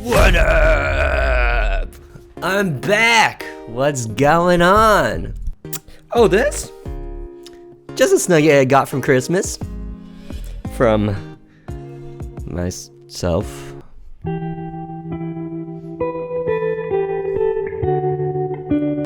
What up? I'm back! What's going on? Oh, this? Just a Snuggie I got from Christmas. From myself.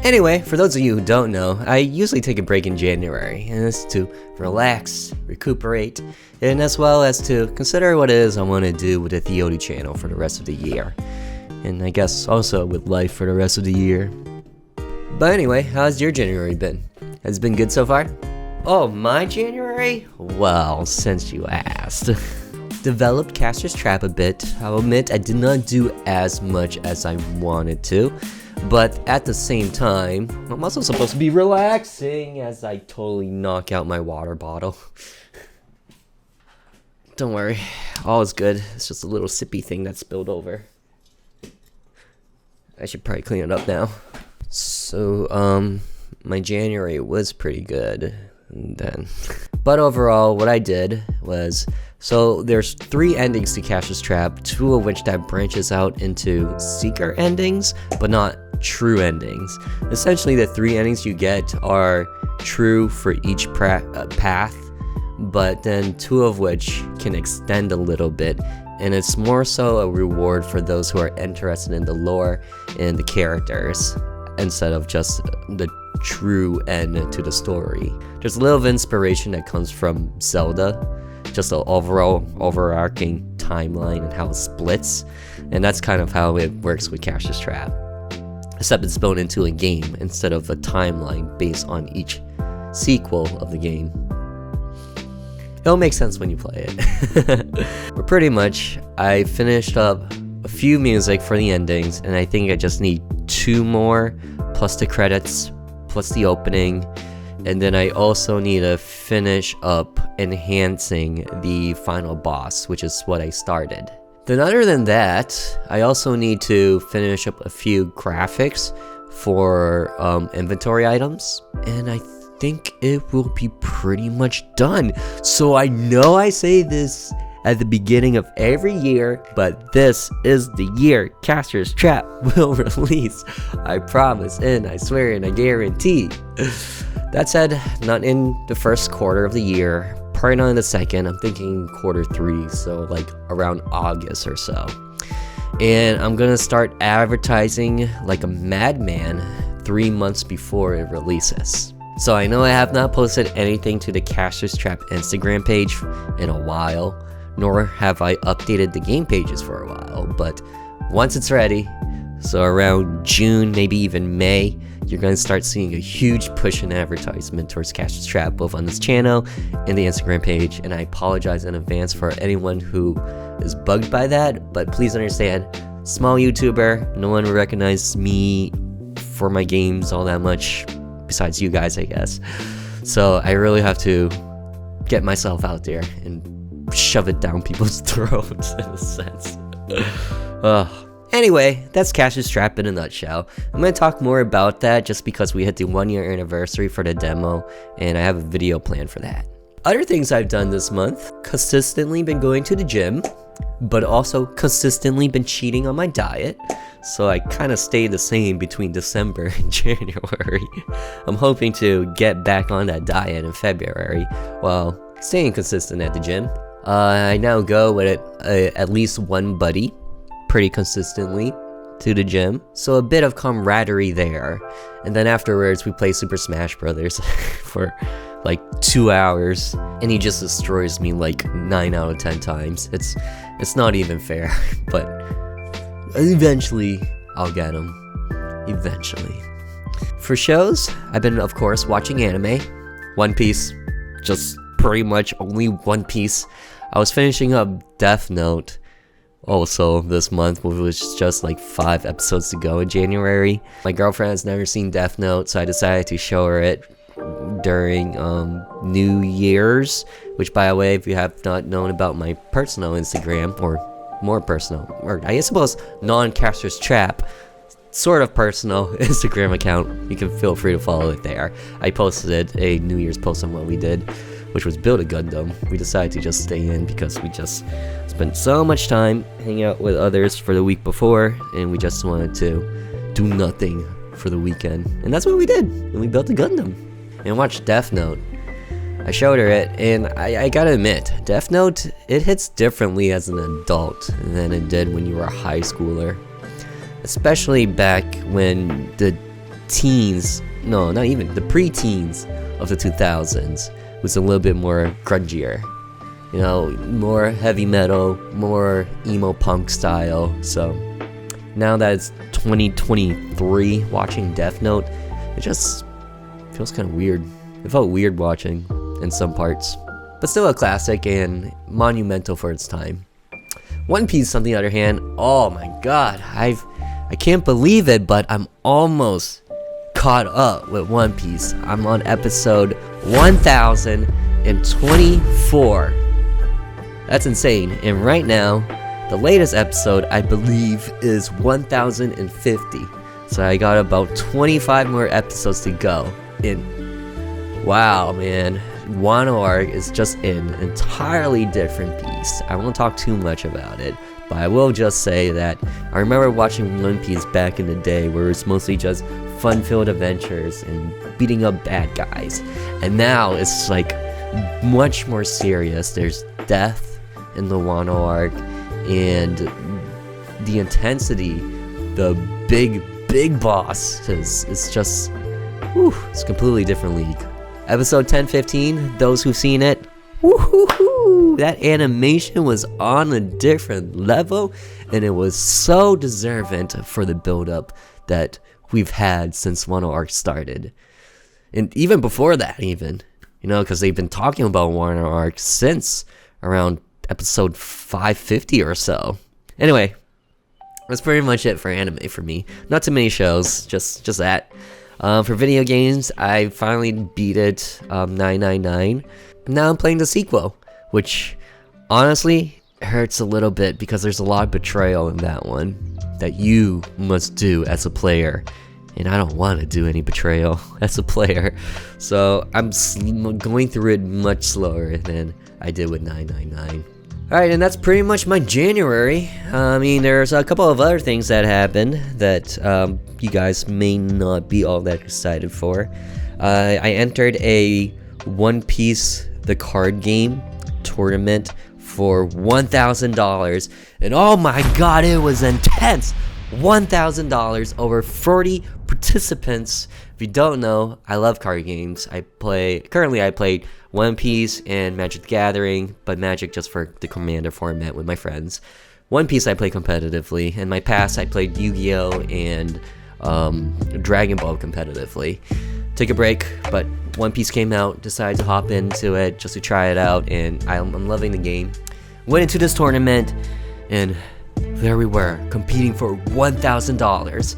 Anyway, for those of you who don't know, I usually take a break in January, and it's to relax, recuperate, and as well as to consider what it is I want to do with the TheOdie channel for the rest of the year. And I guess also with life for the rest of the year. But anyway, how's your January been? Has it been good so far? Oh, my January? Well, since you asked. Developed Caster's Trap a bit. I'll admit I did not do as much as I wanted to. But at the same time, I'm also supposed to be relaxing as I totally knock out my water bottle. Don't worry, all is good. It's just a little sippy thing that spilled over. I should probably clean it up now. So, my January was pretty good then. But overall, what I did was, so there's 3 endings to Caster's Trap, 2 of which that branches out into Seeker endings, but not true endings. Essentially, the 3 endings you get are true for each path, but then 2 of which can extend a little bit, and it's more so a reward for those who are interested in the lore and the characters, instead of just the true end to the story. There's a little of inspiration that comes from Zelda, just the overall overarching timeline and how it splits, and that's kind of how it works with Caster's Trap. Except it's built into a game instead of a timeline based on each sequel of the game. It'll make sense when you play it. But pretty much, I finished up a few music for the endings, and I think I just need 2 more, plus the credits, plus the opening, and then I also need to finish up enhancing the final boss, which is what I started. Then other than that, I also need to finish up a few graphics for inventory items, and I think it will be pretty much done. So I know I say this at the beginning of every year, but this is the year Caster's Trap will release. I promise, and I swear, and I guarantee. That said, not in the first quarter of the year, probably not in the second. I'm thinking quarter 3, so like around August or so. And I'm gonna start advertising like a madman 3 months before it releases. So I know I have not posted anything to the Caster's Trap Instagram page in a while, nor have I updated the game pages for a while, but once it's ready, so around June, maybe even May, you're going to start seeing a huge push in advertisement towards Caster's Trap, both on this channel and the Instagram page, and I apologize in advance for anyone who is bugged by that, but please understand, small YouTuber, no one recognizes me for my games all that much, besides you guys, I guess. So I really have to get myself out there and shove it down people's throats, in a sense. Anyway, that's Caster's Trap in a nutshell. I'm going to talk more about that just because we hit the 1-year anniversary for the demo, and I have a video planned for that. Other things I've done this month: consistently been going to the gym, but also consistently been cheating on my diet, so I kind of stayed the same between December and January. I'm hoping to get back on that diet in February while staying consistent at the gym. I now go with at least one buddy pretty consistently to the gym, so a bit of camaraderie there. And then afterwards we play Super Smash Brothers for like 2 hours, and he just destroys me like 9 out of 10 times. It's not even fair, but eventually I'll get him. Eventually. For shows, I've been, of course, watching anime. One Piece, just pretty much only One Piece. I was finishing up Death Note also this month, which was just like 5 episodes to go in January. My girlfriend has never seen Death Note, so I decided to show her it during New Year's, which, by the way, if you have not known about my personal Instagram, or more personal, or I suppose non-Caster's Trap, sort of personal Instagram account, you can feel free to follow it there. I posted a New Year's post on what we did. which was build a Gundam. We decided to just stay in because we just spent so much time hanging out with others for the week before, and we just wanted to do nothing for the weekend. And that's what we did, and we built a Gundam and watched Death Note. I showed her it, and I gotta admit, Death Note, it hits differently as an adult than it did when you were a high schooler. Especially back when the teens, no, not even, the pre-teens of the 2000s was a little bit more grungier. You know, more heavy metal, more emo punk style. So now that it's 2023, watching Death Note, it just feels kind of weird. It felt weird watching in some parts, but still a classic and monumental for its time. One Piece, on the other hand, oh my god, I can't believe it, but I'm almost caught up with One Piece. I'm on episode 1024. That's insane. And right now, the latest episode, I believe, is 1050. So I got about 25 more episodes to go. And wow, man, Wano arc is just an entirely different beast. I won't talk too much about it, but I will just say that I remember watching One Piece back in the day where it's mostly just fun-filled adventures and beating up bad guys. And now it's like much more serious. There's death in the Wano arc, and the intensity, the big boss is just, whew, it's a completely different league. Episode 1015, those who've seen it, woohoo! That animation was on a different level, and it was so deserving for the build-up that we've had since Wano arc started. And even before that, even, you know, because they've been talking about Wano arc since around episode 550 or so. Anyway, that's pretty much it for anime for me. Not too many shows, just that. For video games, I finally beat it, 999. Now I'm playing the sequel, which honestly hurts a little bit because there's a lot of betrayal in that one that you must do as a player. And I don't want to do any betrayal as a player. So I'm going through it much slower than I did with 999. Alright, and that's pretty much my January. I mean, there's a couple of other things that happened that you guys may not be all that excited for. I entered a One Piece, the card game, tournament for $1,000. And oh my god, it was intense! $1,000, over 40 participants. If you don't know, I love card games. Currently I play One Piece and Magic the Gathering, but Magic just for the Commander format with my friends. One Piece I play competitively. In my past, I played Yu-Gi-Oh! And Dragon Ball competitively. Took a break, but One Piece came out, decided to hop into it just to try it out, and I'm loving the game. Went into this tournament, and there we were, competing for $1,000.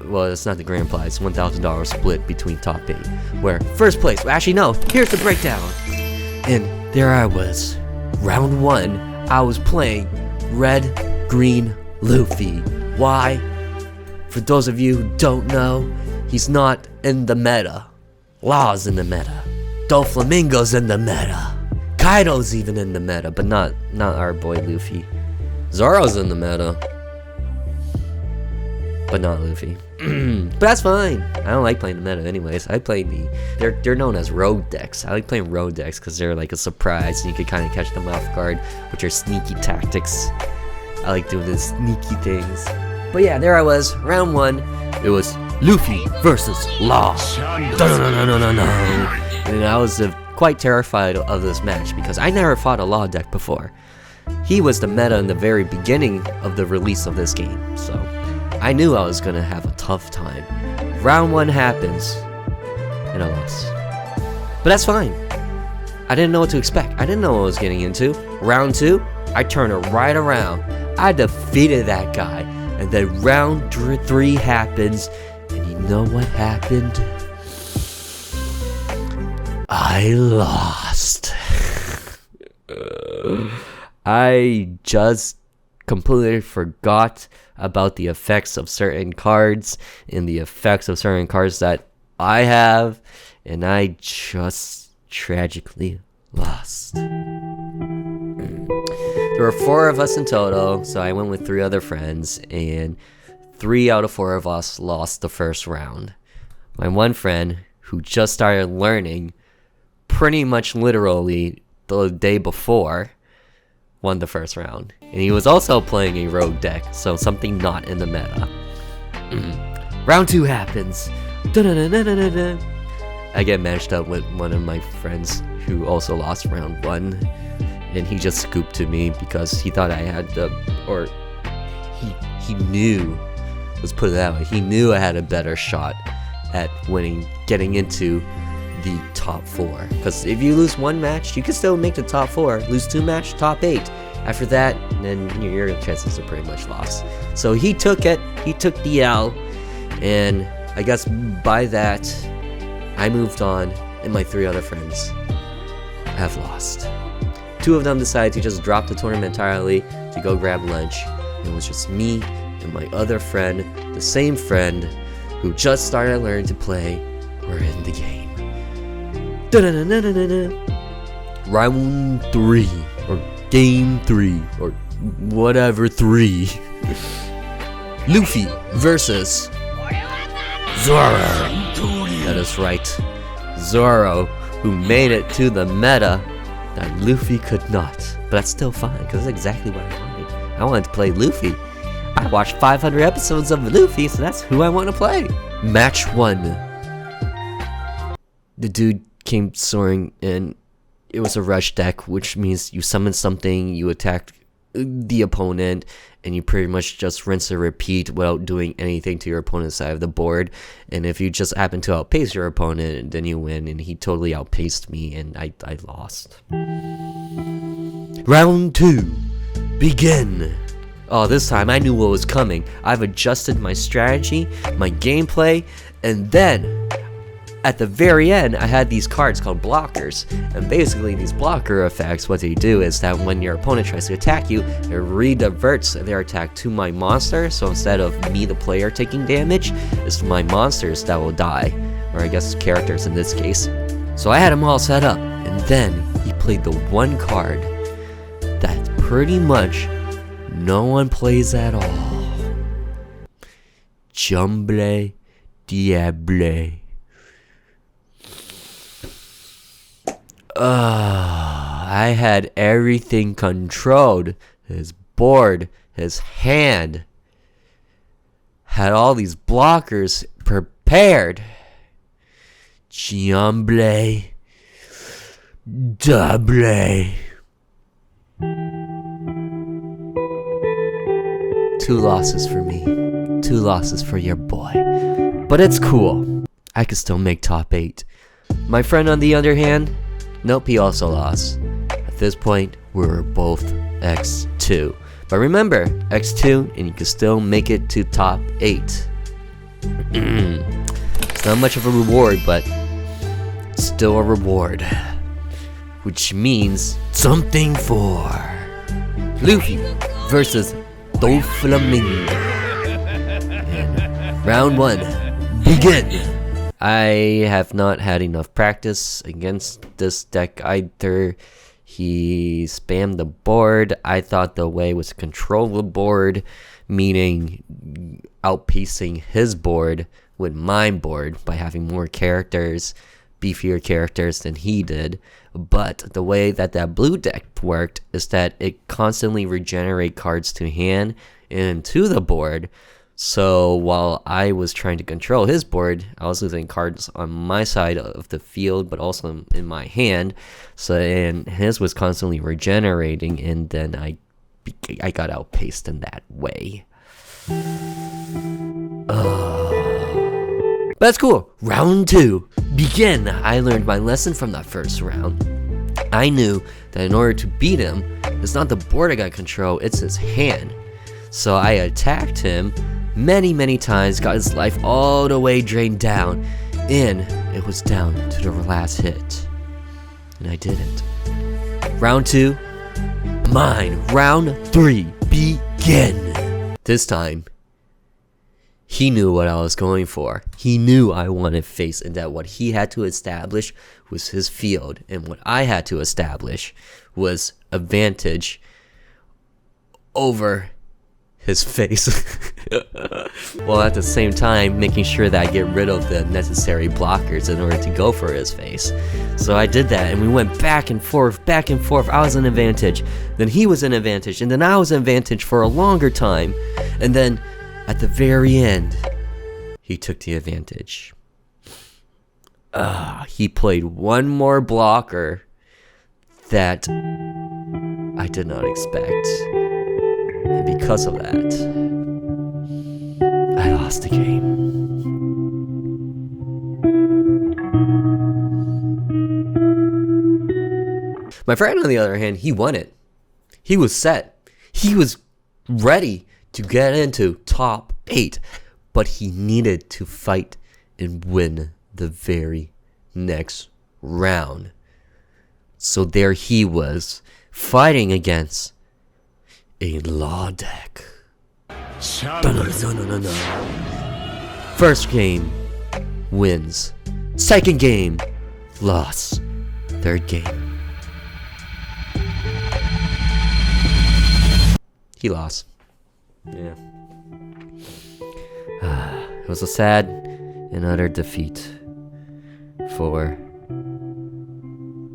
Well, it's not the grand prize, $1,000 split between top 8. Where first place, well, actually no, here's the breakdown. And there I was, round 1, I was playing Red, Green, Lofi. Why? For those of you who don't know, he's not in the meta. Law's in the meta. Doflamingo's in the meta. Kaido's even in the meta, but not our boy Luffy. Zoro's in the meta, but not Luffy. But that's fine. I don't like playing the meta anyways. I play they're known as rogue decks. I like playing rogue decks because they're like a surprise and you can kind of catch them off guard, which are sneaky tactics. I like doing the sneaky things. But yeah, there I was, round 1. It was Luffy versus Law. And I was quite terrified of this match because I never fought a Law deck before. He was the meta in the very beginning of the release of this game, so I knew I was gonna have a tough time. Round 1 happens, and I lost. But that's fine. I didn't know what to expect. I didn't know what I was getting into. Round 2, I turn it right around. I defeated that guy, and then round 3 happens, and you know what happened? I lost. I just completely forgot about the effects of certain cards and the effects of certain cards that I have, and I just tragically lost. There were 4 of us in total, so I went with 3 other friends, and 3 out of 4 of us lost the first round. My one friend, who just started learning pretty much literally the day before, won the first round. And he was also playing a rogue deck, so something not in the meta. Round 2 happens. I get matched up with one of my friends who also lost round 1, and he just scooped to me because he thought I had he knew, let's put it that way, he knew I had a better shot at getting into the top 4. Because if you lose 1 match, you can still make the top 4. Lose 2 match, top 8. After that, then your chances are pretty much lost. So he took the L, and I guess by that, I moved on, and my 3 other friends have lost. 2 of them decided to just drop the tournament entirely to go grab lunch. It was just me and my other friend, the same friend who just started learning to play, were in the game. Round 3, or game 3, or whatever 3. Lofi versus Zoro. That is right, Zoro, who made it to the meta that Luffy could not. But that's still fine, because that's exactly what I wanted. I wanted to play Luffy. I watched 500 episodes of Luffy, so that's who I want to play. Match 1. The dude came soaring in. It was a rush deck, which means you summon something, you attack the opponent, and you pretty much just rinse and repeat without doing anything to your opponent's side of the board. And if you just happen to outpace your opponent, then you win, and he totally outpaced me, and I lost. Round 2, begin. Oh, this time I knew what was coming. I've adjusted my strategy, my gameplay, and then at the very end, I had these cards called blockers, and basically these blocker effects, what they do is that when your opponent tries to attack you, it rediverts their attack to my monster, so instead of me, the player, taking damage, it's my monsters that will die, or I guess characters in this case. So I had them all set up, and then he played the one card that pretty much no one plays at all. Jumble Diable. I had everything controlled. His board, his hand, had all these blockers prepared. Jumble Double. 2 losses for me. 2 losses for your boy. But it's cool. I could still make top 8. My friend, on the other hand, nope, he also lost. At this point, we were both X2. But remember, X2, and you can still make it to top 8. It's not much of a reward, but still a reward. Which means something for Luffy versus Doflamingo. And round 1, begin! I have not had enough practice against this deck either. He spammed the board. I thought the way was to control the board, meaning outpacing his board with my board by having more characters, beefier characters than he did. But the way that blue deck worked is that it constantly regenerate cards to hand and to the board. So while I was trying to control his board, I was losing cards on my side of the field, but also in my hand. So, and his was constantly regenerating, and then I got outpaced in that way. But that's cool. Round 2, begin. I learned my lesson from that first round. I knew that in order to beat him, it's not the board I got control, it's his hand. So I attacked him many times, got his life all the way drained down, and it was down to the last hit. And I did it. Round 2, mine. Round 3, begin. This time, He knew what I was going for. He knew I wanted face, and that what he had to establish was his field, and what I had to establish was advantage over his face. While at the same time making sure that I get rid of the necessary blockers in order to go for his face. So I did that, and we went back and forth, back and forth. I was in advantage, then he was in advantage, and then I was in advantage for a longer time, and then at the very end, he took the advantage. He played one more blocker that I did not expect. And because of that, I lost the game. My friend, on the other hand, he won it. He was set. He was ready to get into top 8, but he needed to fight and win the very next round. So there he was, fighting against a law deck. First game, wins. Second game, loss. Third game, he lost. Yeah. It was a sad and utter defeat for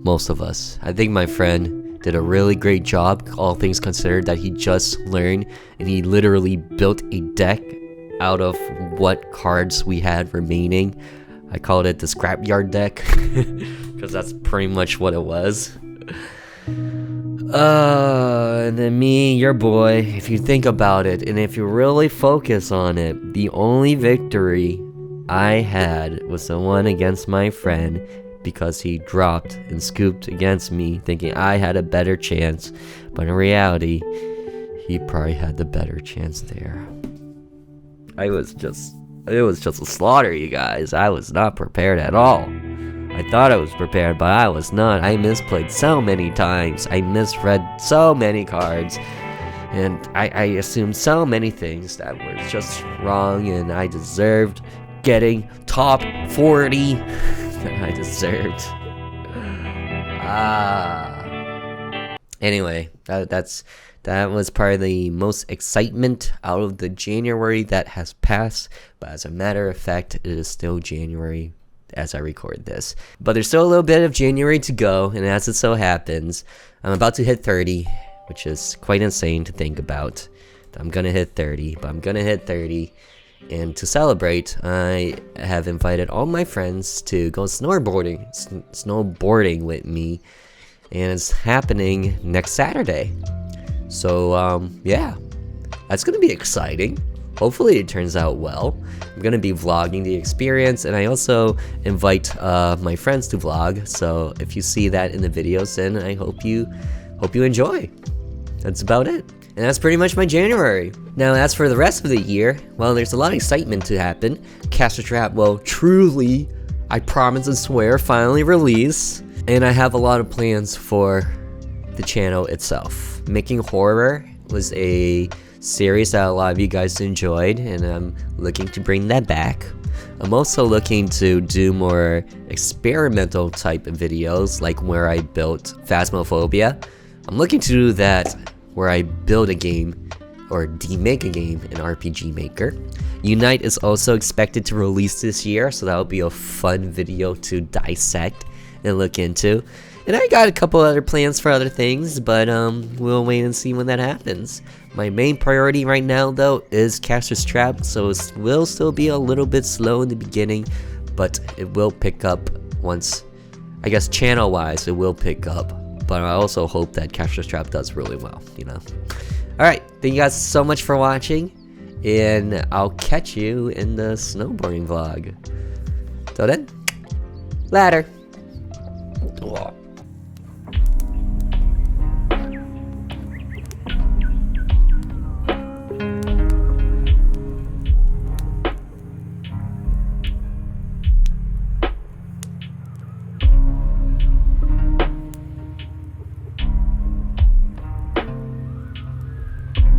most of us. I think my friend did a really great job, all things considered, that he just learned, and he literally built a deck out of what cards we had remaining. I called it the scrapyard deck because that's pretty much what it was. And then me, your boy, if you think about it, and if you really focus on it, the only victory I had was the one against my friend, because he dropped and scooped against me, thinking I had a better chance, but in reality, he probably had the better chance there. It was just a slaughter, you guys. I was not prepared at all. I thought I was prepared, but I was not. I misplayed so many times. I misread so many cards. And I assumed so many things that were just wrong, and I deserved getting top 40 that I deserved. Anyway, that was probably the most excitement out of the January that has passed. But as a matter of fact, it is still January as I record this. But there's still a little bit of January to go, and as it so happens, I'm about to hit 30, which is quite insane to think about. I'm gonna hit 30, but I'm gonna hit 30, and to celebrate, I have invited all my friends to go snowboarding with me, and it's happening next Saturday. So yeah, that's gonna be exciting. Hopefully it turns out well. I'm gonna be vlogging the experience, and I also invite my friends to vlog. So if you see that in the videos, then I hope you enjoy. That's about it. And that's pretty much my January. Now, as for the rest of the year, well, there's a lot of excitement to happen. Caster Trap will truly, I promise and swear, finally release. And I have a lot of plans for the channel itself. Making Horror was a series that a lot of you guys enjoyed, and I'm looking to bring that back. I'm also looking to do more experimental type of videos, like where I built Phasmophobia. I'm looking to do that where I build a game or demake a game in RPG Maker. Unite is also expected to release this year, so that'll be a fun video to dissect and look into. And I got a couple other plans for other things, but we'll wait and see when that happens. My main priority right now, though, is Caster's Trap, so it will still be a little bit slow in the beginning, but it will pick up once, I guess channel-wise, it will pick up. But I also hope that Caster's Trap does really well, you know. Alright, thank you guys so much for watching, and I'll catch you in the snowboarding vlog. Till then, later.